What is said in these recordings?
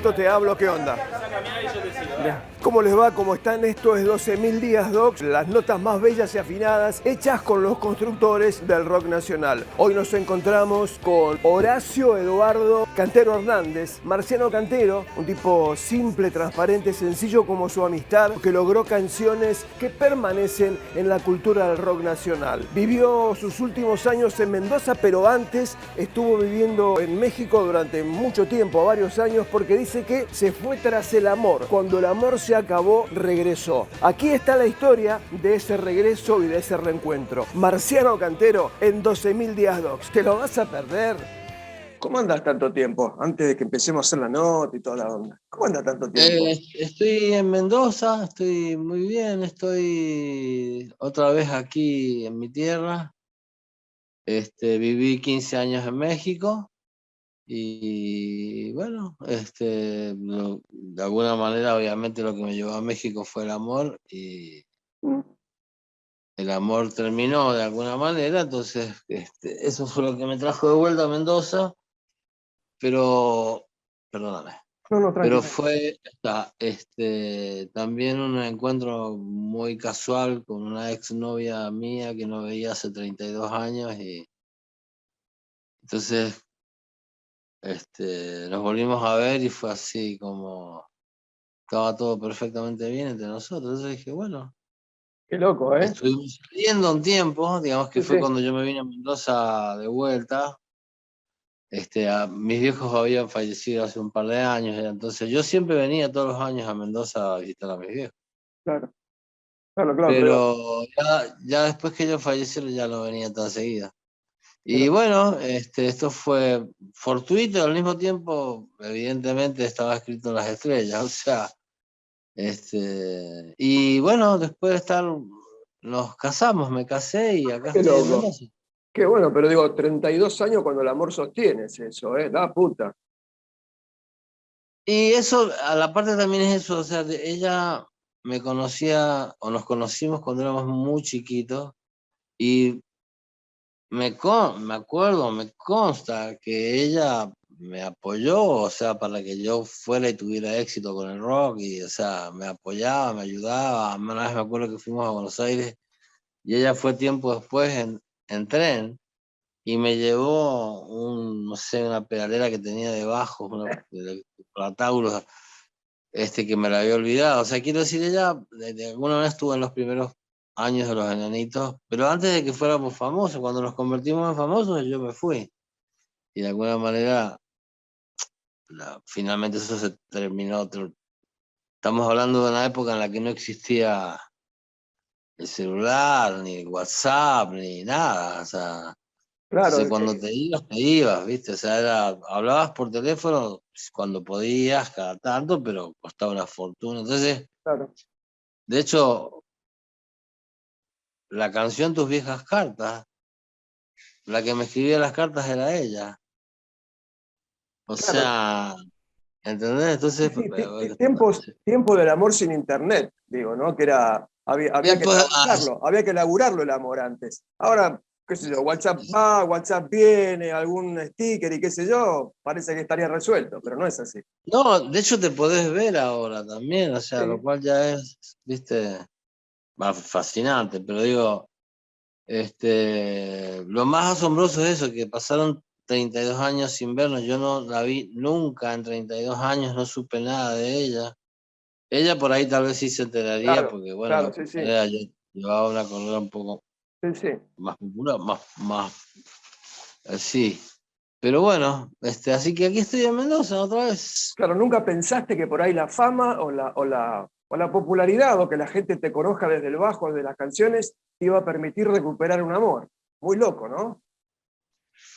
Marcelito, te hablo, ¿qué onda? ¿Cómo les va? ¿Cómo están? Esto es 12.000 días Docs, las notas más bellas y afinadas hechas con los constructores del rock nacional. Hoy nos encontramos con Horacio Eduardo Cantero Hernández, Marciano Cantero, un tipo simple, transparente, sencillo como su amistad, que logró canciones que permanecen en la cultura del rock nacional. Vivió sus últimos años en Mendoza, pero antes estuvo viviendo en México durante mucho tiempo, varios años, porque dice que se fue tras el amor. Cuando el amor se acabó, regresó. Aquí está la historia de ese regreso y de ese reencuentro. Marciano Cantero en 12.000 días Docs. ¿Te lo vas a perder? ¿Cómo andas tanto tiempo? Antes de que empecemos a hacer la nota y toda la onda. ¿Cómo andas tanto tiempo? Estoy en Mendoza, estoy muy bien, estoy otra vez aquí en mi tierra. Viví 15 años en México y bueno, de alguna manera obviamente lo que me llevó a México fue el amor y el amor terminó de alguna manera, entonces eso fue lo que me trajo de vuelta a Mendoza, pero, perdóname. No, Pero tranquilo. fue también un encuentro muy casual con una exnovia mía que no veía hace 32 años y entonces nos volvimos a ver y fue así como estaba todo perfectamente bien entre nosotros. Entonces dije, bueno, Qué loco, ¿eh? estuvimos saliendo un tiempo, digamos que Sí, fue sí. cuando yo me vine a Mendoza de vuelta. Mis viejos habían fallecido hace un par de años, entonces yo siempre venía todos los años a Mendoza a visitar a mis viejos. Claro, claro, pero digo, Pero ya después que ellos fallecieron ya no venía tan seguida. Y pero, bueno, esto fue fortuito, al mismo tiempo, evidentemente estaba escrito en las estrellas, o sea, y bueno, después de estar, nos casamos, me casé y acá qué estoy en loco. Mendoza. Qué bueno, pero digo, 32 años cuando el amor sostiene es eso, ¿eh? La puta. Y eso, a la parte también es eso, o sea, ella me conocía, o nos conocimos cuando éramos muy chiquitos, y me acuerdo, me consta que ella me apoyó, o sea, para que yo fuera y tuviera éxito con el rock, y, o sea, me apoyaba, me ayudaba. Una vez me acuerdo que fuimos a Buenos Aires y ella fue tiempo después en tren y me llevó no sé, una pedalera que tenía debajo, una Taurus, que me la había olvidado. O sea, quiero decir, ella de alguna manera estuvo en los primeros años de los enanitos, pero antes de que fuéramos famosos, cuando nos convertimos en famosos, yo me fui. Y de alguna manera, finalmente eso se terminó. Estamos hablando de una época en la que no existía el celular, ni el WhatsApp, ni nada. O sea, Claro, entonces cuando te ibas, ¿viste? O sea, hablabas por teléfono cuando podías, cada tanto, pero costaba una fortuna. Entonces, claro. de hecho, la canción Tus viejas cartas, la que me escribía las cartas era ella. O Claro, sea, ¿entendés? sí, Entonces, sí, tiempo del amor sin internet, digo, ¿no? Que era, había que después, trabajarlo, había que laburarlo el amor antes. Ahora, qué sé yo, WhatsApp va, WhatsApp viene, algún sticker y qué sé yo, parece que estaría resuelto, pero no es así. no, de hecho te podés ver ahora también, o sea, lo Sí, cual ya es, viste, fascinante, pero digo, lo más asombroso es eso, que pasaron 32 años sin vernos, yo no la vi nunca en 32 años, no supe nada de ella. Ella por ahí tal vez sí se enteraría, claro, porque bueno, de claro, alguna sí, sí, manera yo llevaba una carrera un poco sí, sí. más popular, más sí. Pero bueno, así que aquí estoy en Mendoza otra vez. Claro, nunca pensaste que por ahí la fama o la popularidad o que la gente te conozca desde el bajo, desde las canciones, te iba a permitir recuperar un amor. Muy loco, ¿no?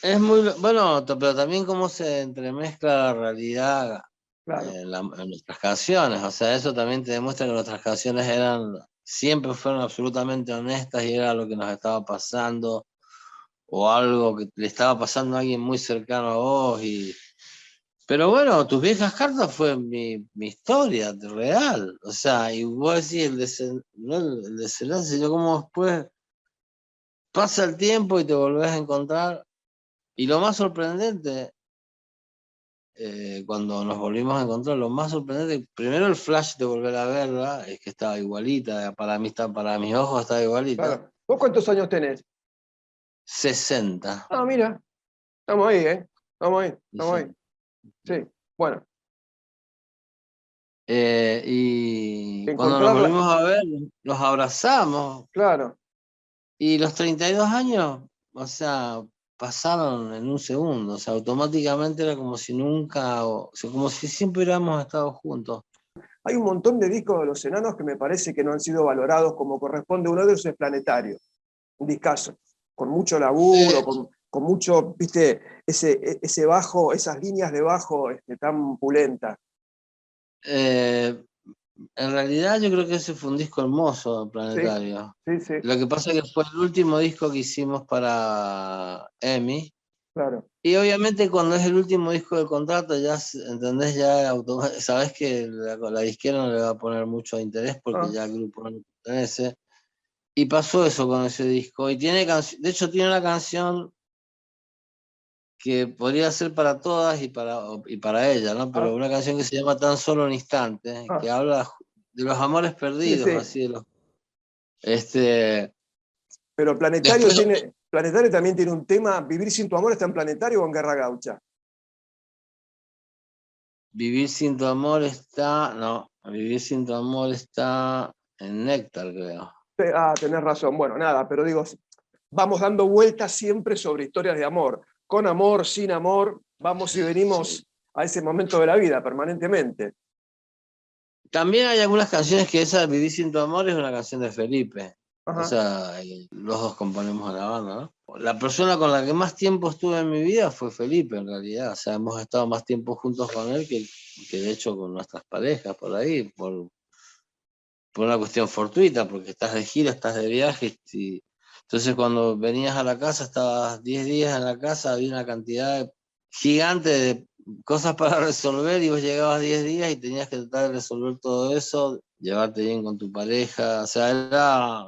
Es muy, bueno, pero también cómo se entremezcla la realidad Claro, en nuestras canciones. O sea, eso también te demuestra que nuestras canciones siempre fueron absolutamente honestas y era lo que nos estaba pasando o algo que le estaba pasando a alguien muy cercano a vos. Pero bueno, tus viejas cartas fue mi historia real. O sea, y vos decís no el desenlace, yo como después pasa el tiempo y te volvés a encontrar. Y lo más sorprendente cuando nos volvimos a encontrar, lo más sorprendente, primero el flash de volver a verla, es que estaba igualita, para mí para mis ojos estaba igualita. Claro. ¿Vos cuántos años tenés? 60. Ah, mira, estamos ahí, ¿eh? Estamos ahí. Sí, bueno. Y cuando nos volvimos a ver, nos abrazamos. Claro. Y los 32 años, o sea, pasaron en un segundo, o sea, automáticamente era como si nunca, o sea, como si siempre hubiéramos estado juntos. Hay un montón de discos de Los Enanos que me parece que no han sido valorados como corresponde. Uno de ellos es Planetario, un discazo, con mucho laburo, con mucho, viste, ese bajo, esas líneas de bajo tan pulentas. En realidad yo creo que ese fue un disco hermoso, Planetario. Sí, sí. Lo que pasa es que fue el último disco que hicimos para EMI. Claro. Y obviamente cuando es el último disco del contrato, ya, ¿entendés? Ya sabés que la disquera no le va a poner mucho interés porque ya el grupo no le pertenece. Y pasó eso con ese disco. Y tiene de hecho tiene una canción que podría ser para todas y para ella, ¿no? Pero una canción que se llama Tan Solo un Instante, que habla de los amores perdidos, así de los... Pero Planetario Planetario también tiene un tema, Vivir sin tu amor, ¿está en Planetario o en Guerra Gaucha? Vivir sin tu amor Vivir sin tu amor está en Néctar, creo. Tenés razón. Bueno, nada, pero digo, vamos dando vueltas siempre sobre historias de amor. Con amor, sin amor, vamos y venimos a ese momento de la vida permanentemente. También hay algunas canciones que esa Vivir sin tu amor es una canción de Felipe. Ajá. O sea, los dos componemos la banda, ¿no? La persona con la que más tiempo estuve en mi vida fue Felipe, en realidad. O sea, hemos estado más tiempo juntos con él que de hecho con nuestras parejas por ahí, por una cuestión fortuita, porque estás de gira, estás de viaje. Entonces cuando venías a la casa, estabas 10 días en la casa, había una cantidad gigante de cosas para resolver y vos llegabas 10 días y tenías que tratar de resolver todo eso, llevarte bien con tu pareja, o sea,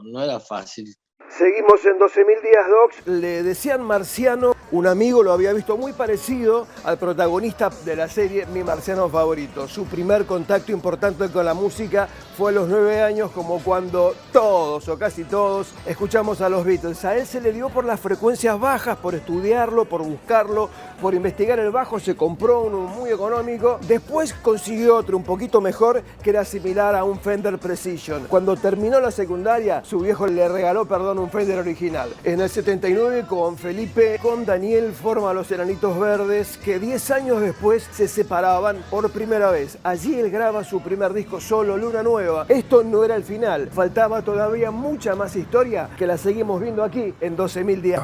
no era fácil. Seguimos en 12.000 días, Docs. Le decían Marciano, un amigo lo había visto muy parecido al protagonista de la serie Mi Marciano Favorito. Su primer contacto importante con la música fue a los 9 años, como cuando todos o casi todos escuchamos a los Beatles. A él se le dio por las frecuencias bajas, por estudiarlo, por buscarlo, por investigar el bajo. Se compró uno muy económico. Después consiguió otro un poquito mejor, que era similar a un Fender Precision. Cuando terminó la secundaria, su viejo le regaló, un Fender original. En el 79, con Felipe, con Daniel, forma Los Enanitos Verdes, que 10 años después se separaban por primera vez. Allí él graba su primer disco solo, Luna Nueva. Esto no era el final, faltaba todavía mucha más historia, que la seguimos viendo aquí en 12.000 días.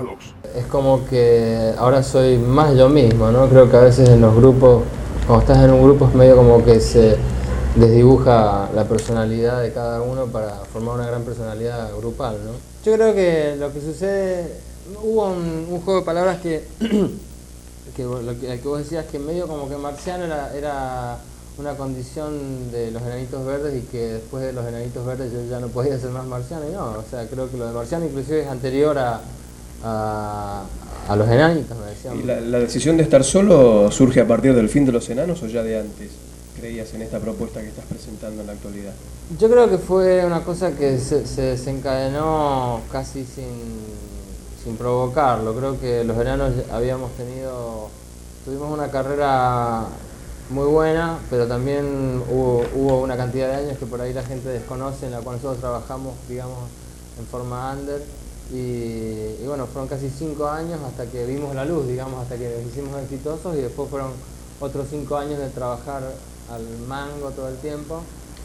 Es como que ahora soy más yo mismo, ¿no? Creo que a veces en los grupos, cuando estás en un grupo, es medio como que se desdibuja la personalidad de cada uno para formar una gran personalidad grupal, ¿no? Yo creo que lo que sucede, hubo un juego de palabras que vos decías, que medio como que Marciano era una condición de Los Enanitos Verdes y que después de Los Enanitos Verdes yo ya no podía ser más Marciano, y no, o sea, creo que lo de Marciano inclusive es anterior a Los Enanitos, me decían. ¿Y la decisión de estar solo surge a partir del fin de Los Enanos o ya de antes? ¿Creías en esta propuesta que estás presentando en la actualidad? Yo creo que fue una cosa que se desencadenó casi sin provocarlo. Creo que los Enanos tuvimos una carrera muy buena, pero también hubo una cantidad de años que por ahí la gente desconoce, en la cual nosotros trabajamos, digamos, en forma under. Y bueno, fueron casi 5 años hasta que vimos la luz, digamos, hasta que nos hicimos exitosos, y después fueron otros 5 años de trabajar al mango todo el tiempo.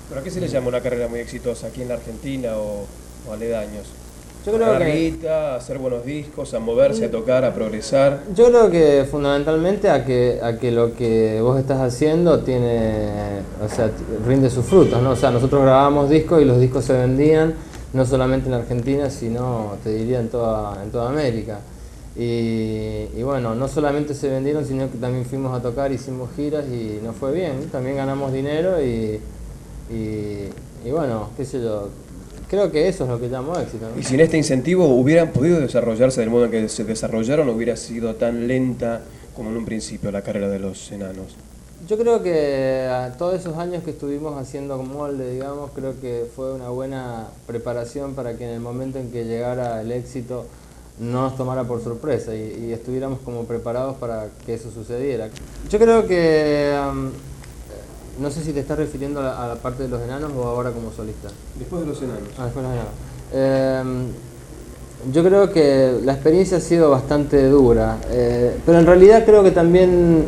¿Pero a qué se le llama una carrera muy exitosa aquí en la Argentina o aledaños? Yo creo a guita, a hacer buenos discos, a moverse, a tocar, a progresar. Yo creo que fundamentalmente a que lo que vos estás haciendo rinde sus frutos, ¿no? O sea, nosotros grabábamos discos y los discos se vendían no solamente en Argentina, sino, te diría, en toda América. Y bueno, no solamente se vendieron, sino que también fuimos a tocar, hicimos giras y nos fue bien. También ganamos dinero y bueno, qué sé yo, creo que eso es lo que llamo éxito, ¿no? ¿Y sin este incentivo hubieran podido desarrollarse del modo en que se desarrollaron, o hubiera sido tan lenta como en un principio la carrera de Los Enanos? Yo creo que a todos esos años que estuvimos haciendo molde, digamos, creo que fue una buena preparación para que en el momento en que llegara el éxito no nos tomara por sorpresa y estuviéramos como preparados para que eso sucediera. Yo creo que, no sé si te estás refiriendo a la parte de los enanos o ahora como solista. Después de los enanos. Después de los enanos. Yo creo que la experiencia ha sido bastante dura, pero en realidad creo que también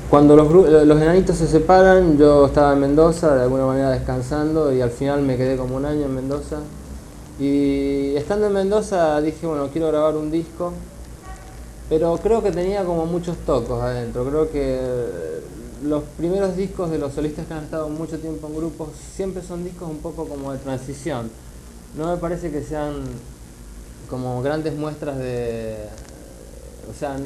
cuando los enanitos se separan, yo estaba en Mendoza de alguna manera descansando y al final me quedé como un año en Mendoza. Y estando en Mendoza dije, bueno, quiero grabar un disco, pero creo que tenía como muchos tocos adentro. Creo que los primeros discos de los solistas que han estado mucho tiempo en grupos siempre son discos un poco como de transición. No me parece que sean como grandes muestras de... O sea,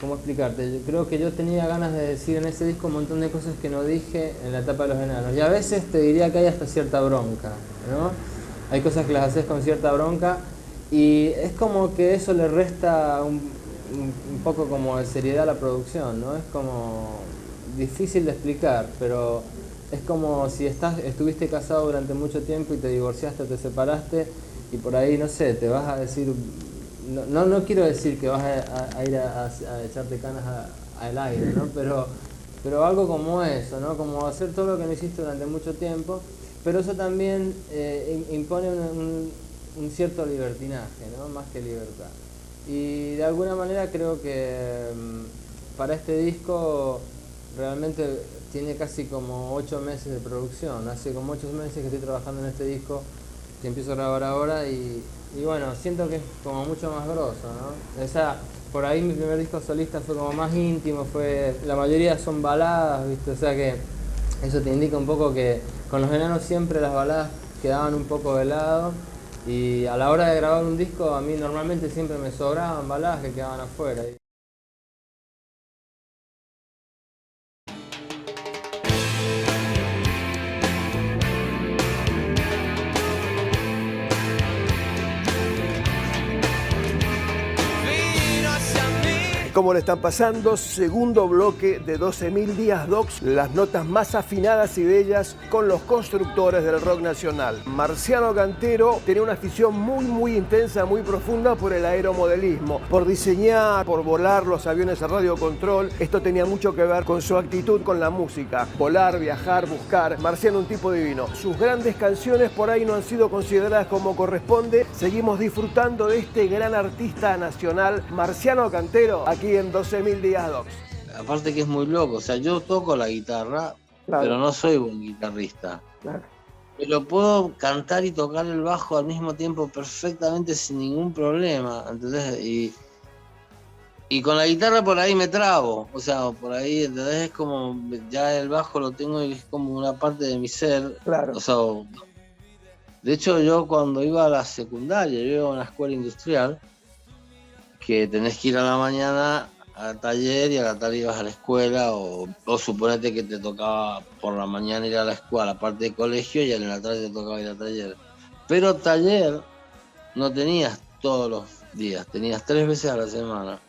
¿cómo explicarte? Yo creo que yo tenía ganas de decir en ese disco un montón de cosas que no dije en la etapa de los enanos. Y a veces te diría que hay hasta cierta bronca, ¿no? Hay cosas que las haces con cierta bronca y es como que eso le resta un poco como de seriedad a la producción, ¿no? Es como difícil de explicar, pero es como si estuviste casado durante mucho tiempo y te divorciaste o te separaste y por ahí, no sé, te vas a decir... No quiero decir que vas a ir a echarte canas al aire, ¿no? Pero algo como eso, ¿no? Como hacer todo lo que no hiciste durante mucho tiempo, pero eso también impone un cierto libertinaje, ¿no? Más que libertad. Y de alguna manera creo que para este disco realmente tiene casi como 8 meses de producción. Hace como 8 meses que estoy trabajando en este disco, que empiezo a grabar ahora y bueno, siento que es como mucho más grosso, ¿no? O sea, por ahí mi primer disco solista fue como más íntimo, la mayoría son baladas, ¿viste? O sea que eso te indica un poco que con los enanos siempre las baladas quedaban un poco de lado y a la hora de grabar un disco a mí normalmente siempre me sobraban baladas que quedaban afuera. ¿Cómo le están pasando? Segundo bloque de 12.000 días docs, las notas más afinadas y bellas con los constructores del rock nacional. Marciano Cantero tenía una afición muy intensa, muy profunda por el aeromodelismo, por diseñar, por volar los aviones a radiocontrol. Esto tenía mucho que ver con su actitud con la música, volar, viajar, buscar. Marciano, un tipo divino. Sus grandes canciones por ahí no han sido consideradas como corresponde. Seguimos disfrutando de este gran artista nacional, Marciano Cantero, aquí en 12.000 días docs. Aparte que es muy loco, o sea, yo toco la guitarra, claro, pero no soy buen guitarrista. Claro. Pero puedo cantar y tocar el bajo al mismo tiempo perfectamente sin ningún problema, ¿entendés? Y con la guitarra por ahí me trabo, o sea, por ahí, ¿entendés? Es como, ya el bajo lo tengo y es como una parte de mi ser. Claro. O sea, de hecho yo cuando iba a la secundaria, yo iba a una escuela industrial, que tenés que ir a la mañana al taller y a la tarde ibas a la escuela, o suponete que te tocaba por la mañana ir a la escuela, aparte de colegio, y en la tarde te tocaba ir al taller. Pero taller no tenías todos los días, tenías 3 veces a la semana.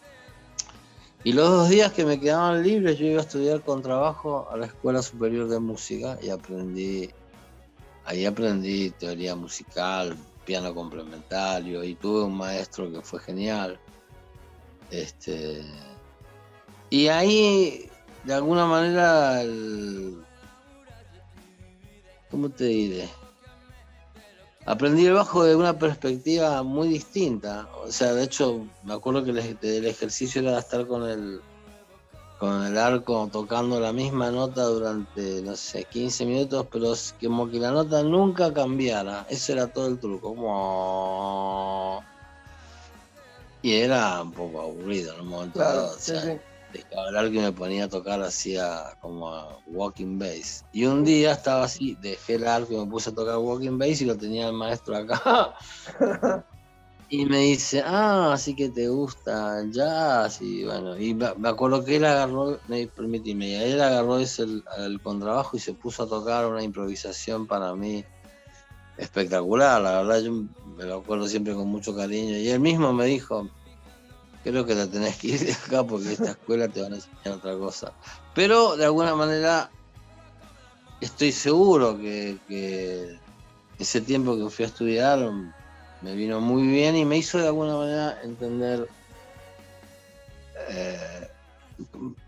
Y los 2 días que me quedaban libres yo iba a estudiar contrabajo a la Escuela Superior de Música y ahí aprendí teoría musical, piano complementario, y tuve un maestro que fue genial. Y ahí, de alguna manera, ¿cómo te diré? Aprendí el bajo de una perspectiva muy distinta. O sea, de hecho, me acuerdo que el ejercicio era estar con el arco tocando la misma nota durante, no sé, 15 minutos, pero como que la nota nunca cambiara. Ese era todo el truco. Y era un poco aburrido en un momento dado. O sea, sí. Dejaba el arco y me ponía a tocar como walking bass. Y un día estaba así, dejé el arco y me puse a tocar walking bass y lo tenía el maestro acá. Y me dice, así que te gusta el jazz. Y bueno, y me acuerdo que él agarró, él agarró el contrabajo y se puso a tocar una improvisación para mí espectacular. La verdad, yo me lo acuerdo siempre con mucho cariño. Y él mismo me dijo, creo que te tenés que ir de acá porque esta escuela te van a enseñar otra cosa. Pero de alguna manera estoy seguro que ese tiempo que fui a estudiar me vino muy bien y me hizo de alguna manera entender.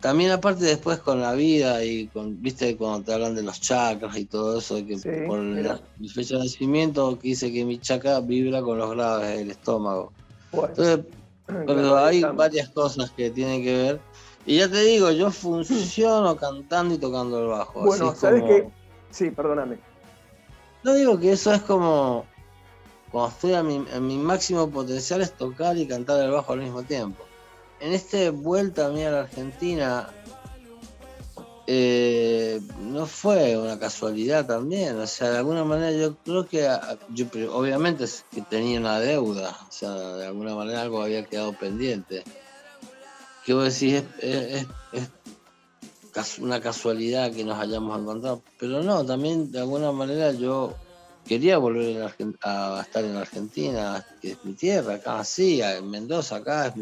También aparte después con la vida y viste cuando te hablan de los chakras y todo eso, que Sí, por mi fecha de nacimiento que dice que mi chakra vibra con los graves del estómago. Bueno, Entonces, pero hay varias cosas que tienen que ver. Y ya te digo, yo funciono cantando y tocando el bajo. Bueno, así ¿sabes como... qué? Sí, perdóname. No digo que eso es como cuando estoy en mi máximo potencial es tocar y cantar el bajo al mismo tiempo. En esta vuelta mía a la Argentina no fue una casualidad también, o sea, de alguna manera yo creo que obviamente es que tenía una deuda, o sea, de alguna manera algo había quedado pendiente. ¿Qué vos decís? Es una casualidad que nos hayamos encontrado, pero no, también de alguna manera yo quería volver a estar en Argentina, que es mi tierra, acá sí, en Mendoza, acá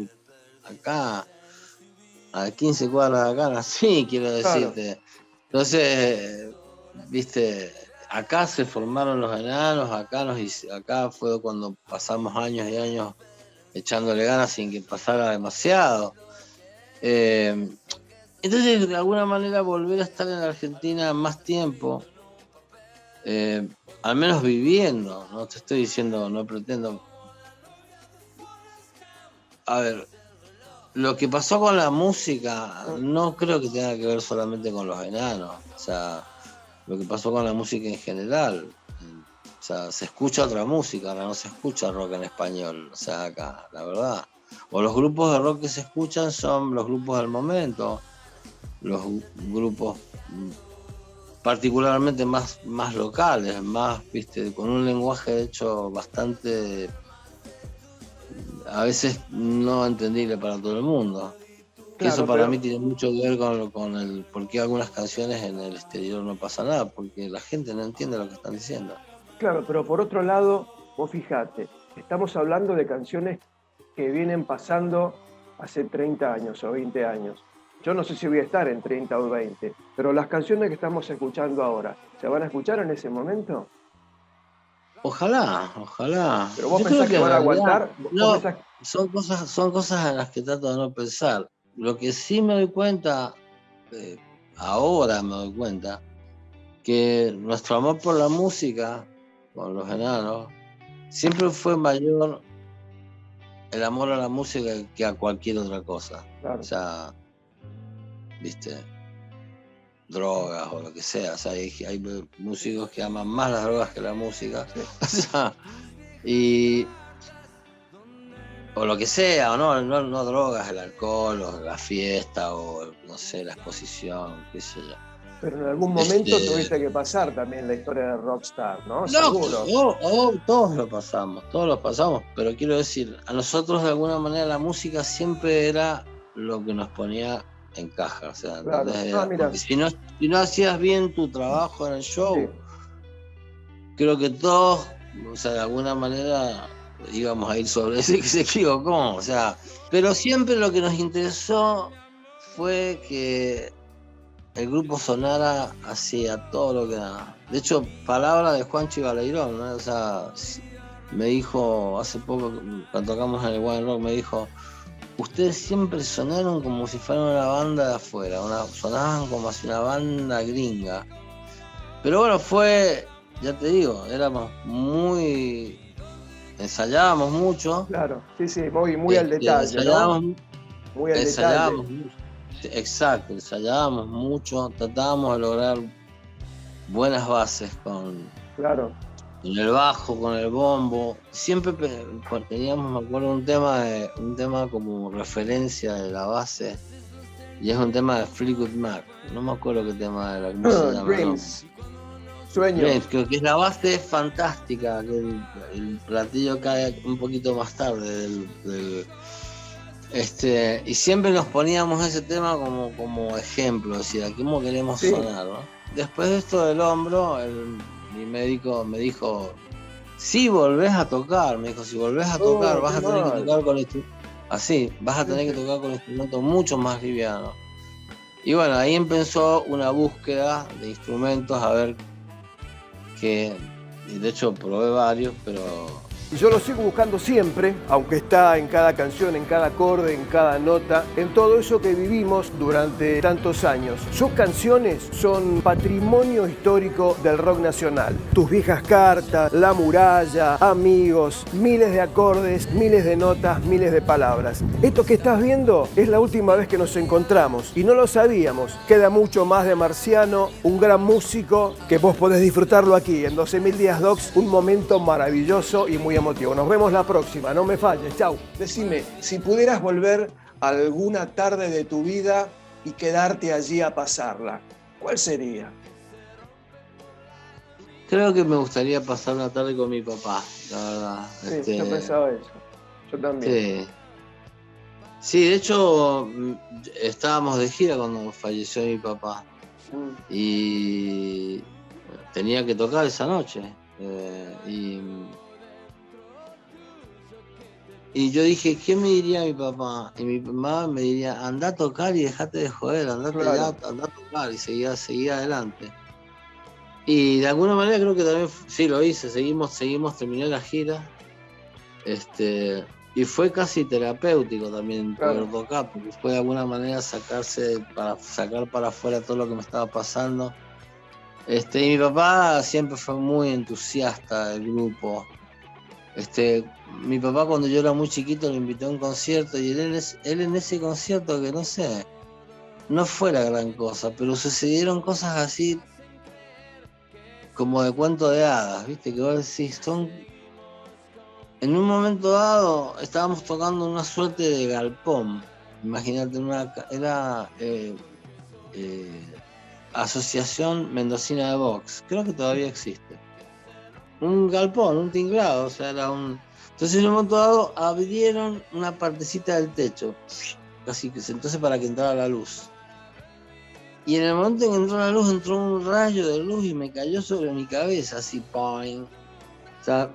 a 15 cuadras de acá nací, quiero decirte. Claro. Entonces, viste, acá se formaron los enanos, acá fue cuando pasamos años y años echándole ganas sin que pasara demasiado. Entonces, de alguna manera, volver a estar en Argentina más tiempo, al menos viviendo, no te estoy diciendo, no pretendo. A ver, lo que pasó con la música no creo que tenga que ver solamente con los enanos, o sea, lo que pasó con la música en general, o sea, se escucha otra música, ahora no se escucha rock en español, o sea, acá, la verdad. O los grupos de rock que se escuchan son los grupos del momento, los grupos particularmente más locales, más, viste, con un lenguaje de hecho bastante, a veces no entendible para todo el mundo. Que claro, eso para mí tiene mucho que ver con el por qué algunas canciones en el exterior no pasa nada, porque la gente no entiende lo que están diciendo. Claro, pero por otro lado, vos fijate, estamos hablando de canciones que vienen pasando hace 30 años o 20 años. Yo no sé si voy a estar en 30 o 20, pero las canciones que estamos escuchando ahora, ¿se van a escuchar en ese momento? Ojalá. ¿Pero vos pensás que van a aguantar? No, son cosas en las que trato de no pensar. Lo que sí me doy cuenta, ahora me doy cuenta, que nuestro amor por la música, con los enanos, siempre fue mayor el amor a la música que a cualquier otra cosa. Claro. O sea, viste, drogas o lo que sea, o sea, hay músicos que aman más las drogas que la música, sí. O sea, o lo que sea, o no drogas, el alcohol, o la fiesta, o no sé, la exposición, qué sé yo. Pero en algún momento tuviste que pasar también la historia de Rockstar, ¿no? Seguro. Todos lo pasamos, pero quiero decir, a nosotros de alguna manera la música siempre era lo que nos ponía en caja, o sea, claro. Porque si no hacías bien tu trabajo en el show, sí. Creo que todos, o sea, de alguna manera íbamos a ir sobre ese que se equivocó, o sea, pero siempre lo que nos interesó fue que el grupo sonara hacia todo lo que da. De hecho, palabra de Juanchi Baleirón, ¿no? O sea, me dijo hace poco, cuando tocamos en el One Rock, me dijo: ustedes siempre sonaron como si fueran una banda de afuera, sonaban como si una banda gringa. Pero bueno, ya te digo, ensayábamos mucho. Claro, sí, muy al detalle, ¿no? Muy al detalle. Mucho. Exacto, ensayábamos mucho, tratábamos de lograr buenas bases con el bajo, con el bombo. Siempre teníamos, me acuerdo, un tema como referencia de la base, y es un tema de Fleetwood Mac. No me acuerdo qué tema era, ¿cómo se llama? Dreams. Sueños. Dreams, creo que la base es fantástica, que el platillo cae un poquito más tarde y siempre nos poníamos ese tema como ejemplo, decir, ¿cómo queremos sonar, ¿no? Después de esto del hombro, mi médico me dijo: si volvés a tocar, vas a tener que tocar con así, vas a tener que tocar con instrumentos mucho más livianos. Y bueno, ahí empezó una búsqueda de instrumentos, a ver qué, y de hecho probé varios, pero... Y yo lo sigo buscando siempre, aunque está en cada canción, en cada acorde, en cada nota, en todo eso que vivimos durante tantos años. Sus canciones son patrimonio histórico del rock nacional. Tus viejas cartas, La muralla, Amigos, miles de acordes, miles de notas, miles de palabras. Esto que estás viendo es la última vez que nos encontramos y no lo sabíamos. Queda mucho más de Marciano, un gran músico que vos podés disfrutarlo aquí en 12.000 Días Docs, un momento maravilloso y muy emotivo. Nos vemos la próxima, no me falles, chau. Decime, si pudieras volver a alguna tarde de tu vida y quedarte allí a pasarla, ¿cuál sería? Creo que me gustaría pasar una tarde con mi papá, la verdad. Sí, yo pensaba eso, yo también. Sí. Sí, de hecho, estábamos de gira cuando falleció mi papá y tenía que tocar esa noche. Y yo dije, ¿qué me diría mi papá? Y mi mamá me diría, anda a tocar y dejate de joder, andate ya, anda a tocar y seguía adelante. Y de alguna manera creo que también, sí, lo hice, seguimos, terminé la gira. Y fue casi terapéutico también poder tocar, porque fue de alguna manera sacar para afuera todo lo que me estaba pasando. Y mi papá siempre fue muy entusiasta del grupo. Mi papá cuando yo era muy chiquito lo invitó a un concierto y él en ese concierto, que no sé, no fue la gran cosa, pero sucedieron cosas así como de cuento de hadas, ¿viste? Que vos decís, en un momento dado estábamos tocando una suerte de galpón, imagínate, era Asociación Mendocina de Box, creo que todavía existe. Un galpón, un tinglado, o sea, era un... Entonces en un momento dado abrieron una partecita del techo, casi que entonces para que entrara la luz. Y en el momento en que entró la luz, entró un rayo de luz y me cayó sobre mi cabeza, así, ¡poing! O sea,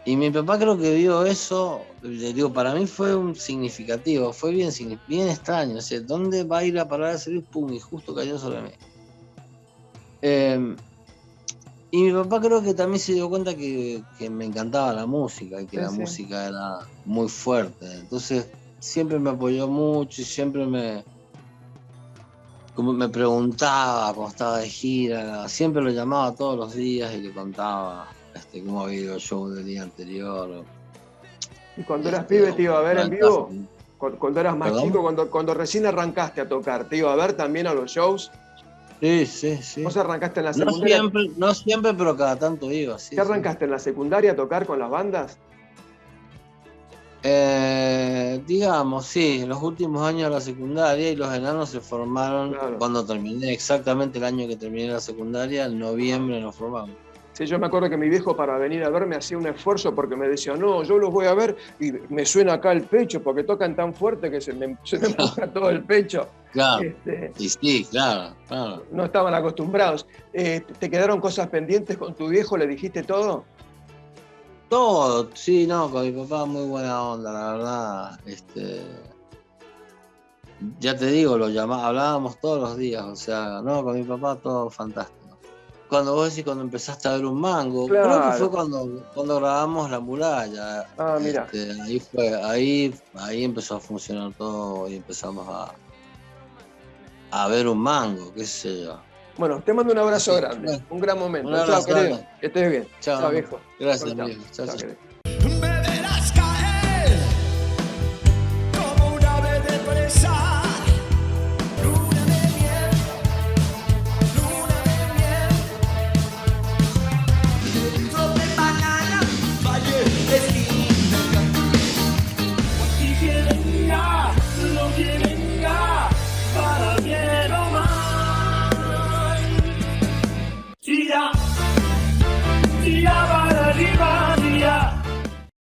y mi papá creo que vio eso, le digo, para mí fue un significativo, fue bien extraño, o sea, ¿dónde va a ir a parar ese luz? ¡Pum! Y justo cayó sobre mí. Y mi papá creo que también se dio cuenta que me encantaba la música y que la música era muy fuerte. Entonces siempre me apoyó mucho y siempre me preguntaba cuando estaba de gira. Siempre lo llamaba todos los días y le contaba cómo había ido el show del día anterior. ¿Y cuando eras pibe te iba a ver en vivo? Cuando eras más chico, cuando recién arrancaste a tocar, ¿te iba a ver también a los shows? Sí. ¿Vos arrancaste en la secundaria? No siempre, pero cada tanto iba. Sí, ¿Qué arrancaste en la secundaria a tocar con las bandas? Digamos, sí, en los últimos años de la secundaria, y los enanos se formaron cuando terminé, exactamente el año que terminé la secundaria, en noviembre nos formamos. Sí, yo me acuerdo que mi viejo para venir a verme hacía un esfuerzo porque me decía, no, yo los voy a ver y me suena acá el pecho porque tocan tan fuerte que se me moja todo el pecho. Claro, y sí, claro. No estaban acostumbrados. ¿Te quedaron cosas pendientes con tu viejo? ¿Le dijiste todo? Todo, sí, no, con mi papá muy buena onda, la verdad. Ya te digo, hablábamos todos los días, o sea, no, con mi papá todo fantástico. Cuando vos decís cuando empezaste a ver un mango, creo que fue cuando grabamos La muralla. Ah, mira. Ahí empezó a funcionar todo y empezamos a ver un mango, qué sé yo. Bueno, te mando un abrazo grande, un gran momento. Un abrazo, chao, querido. Que estés bien. Chao, viejo. Gracias, viejo. Chao.